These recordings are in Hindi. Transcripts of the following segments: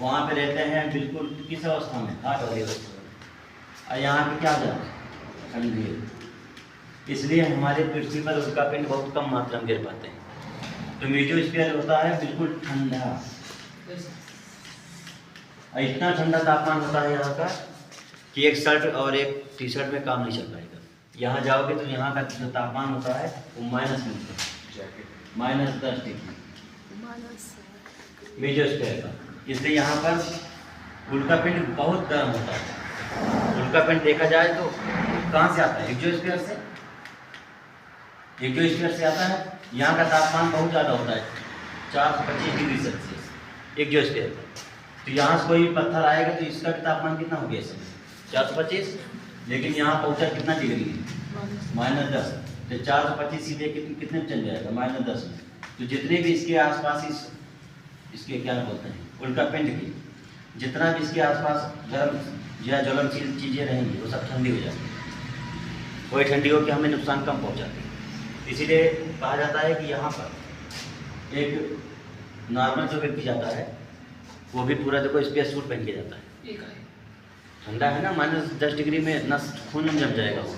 वहाँ पे रहते हैं बिल्कुल किस अवस्था में, हार्ट वाली अवस्था में। और यहाँ पे क्या जाए, ठंडी है, इसलिए हमारे पृथ्वी पर उल्कापिंड बहुत कम मात्रा में गिर पाते हैं। तो मेसोस्फीयर होता है बिल्कुल ठंडा, और इतना ठंडा तापमान होता है यहाँ का कि एक शर्ट और एक टी शर्ट में काम नहीं चल पाएगा। यहाँ जाओगे तो यहाँ का जो तापमान होता है वो -10 डिग्री मेसोस्फीयर का। इसलिए यहाँ पर उल्कापिंड बहुत गर्म होता है। उल्कापिंड देखा जाए तो कहाँ से आता है, एक्सोस्फीयर से। एक्सोस्फीयर से आता है। यहाँ का तापमान बहुत ज़्यादा होता है, 425 डिग्री सेल्सियस एक्सोस्फीयर का। तो यहाँ से कोई पत्थर आएगा तो इसका भी तापमान कितना हो गया इस समय, 425। लेकिन यहाँ पहुँचा कितना डिग्री है, -10। तो 425 सीधे कितने में चल जाएगा, -10 में। तो जितने भी इसके आसपास इसके क्या बोलते हैं उल्कापिंड की, जितना भी इसके आसपास गर्म या ज्वलनशील चीज़ें रहेंगी वो सब ठंडी हो जाती है। वही ठंडी होकर हमें नुकसान कम पहुँचाती है। इसीलिए कहा जाता है कि यहाँ पर एक नॉर्मल जो व्यक्ति जाता है वो भी पूरा देखो स्पेस सूट पहन के जाता है। ठंडा है ना, -10 डिग्री में नस खून में जम जाएगा वो,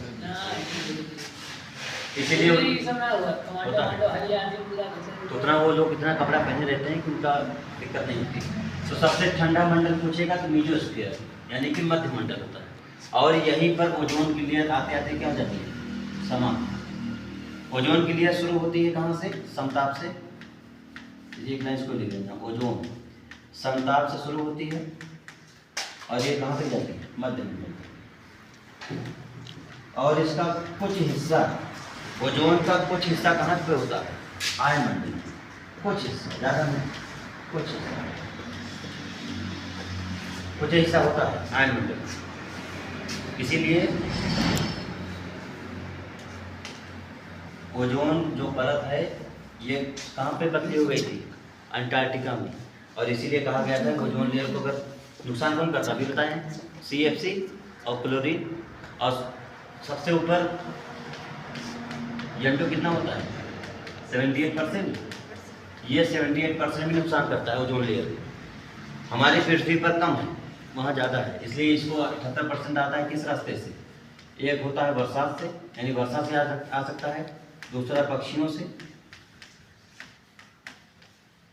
इसीलिए होता है। तो उतना वो लोग इतना कपड़ा पहने रहते हैं कि उनका दिक्कत नहीं होती। तो सबसे ठंडा मंडल पूछेगा तो मेसोस्फीयर यानी कि मध्य मंडल होता है। और यहीं पर ओजोन की लेयर आते आते क्या हो जाती है, समाप्त। ओजोन की लेयर शुरू होती है कहाँ से, समताप से। एक लाइन इसको लिख लेना, ओजोन समताप से शुरू होती है और ये कहाँ तक जाती है, मध्य मंडल। और इसका कुछ हिस्सा, ओजोन का कुछ हिस्सा कहाँ पे होता है, आयनमंडल। कुछ हिस्सा, ज़्यादा नहीं, कुछ हिस्सा होता है आयनमंडल। इसीलिए ओजोन जो परत है ये कहाँ पे पतली हो गई थी, अंटार्कटिका में। और इसीलिए कहा गया था ओजोन लेयर को अगर नुकसान कौन करता, अभी बताएं, CFC और क्लोरीन। और सबसे ऊपर N2 कितना होता है, 78%। ये 78% भी नुकसान करता है ओजोन लेयर। हमारी पृथ्वी पर कम है, वहाँ ज़्यादा है। इसलिए इसको 78% आता है किस रास्ते से, एक होता है बरसात से, यानी वर्षा से आ सकता है। दूसरा पक्षियों से।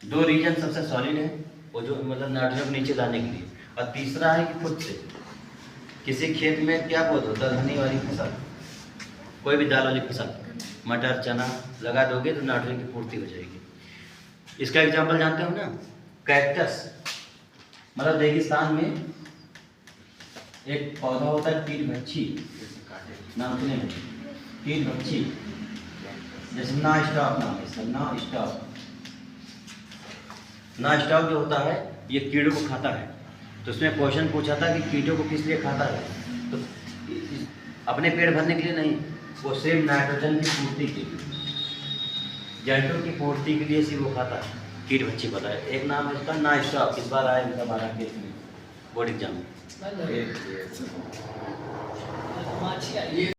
2 रीजन सबसे सॉलिड है वो जो मतलब नाइट्रोजन को नीचे लाने के लिए। और तीसरा है कि खुद से किसी खेत में क्या बोलते हो, दलहनी वाली फसल, कोई भी दाल वाली फसल, मटर चना लगा दोगे तो नाइट्रोजन की पूर्ति हो जाएगी। इसका एग्जाम्पल जानते हो ना, कैक्टस, मतलब रेगिस्तान में एक पौधा होता है कीटभक्षी, नाम सुने, कीटभक्षी, जैसे ना स्टॉप नाम है इसका, ना स्टॉप जो होता है ये कीड़ों को खाता है। तो उसमें क्वेश्चन पूछा था कि कीटों को किस लिए खाता है, तो अपने पेट भरने के लिए नहीं, वो सिर्फ नाइट्रोजन की पूर्ति के लिए, जैंटो की पूर्ति के लिए सिर्फ वो खाता है, कीटभक्षी पता है। एक नाम है इसका ना स्टॉप, इस बार आया इनका 12 केस में बोर्ड एग्जाम में।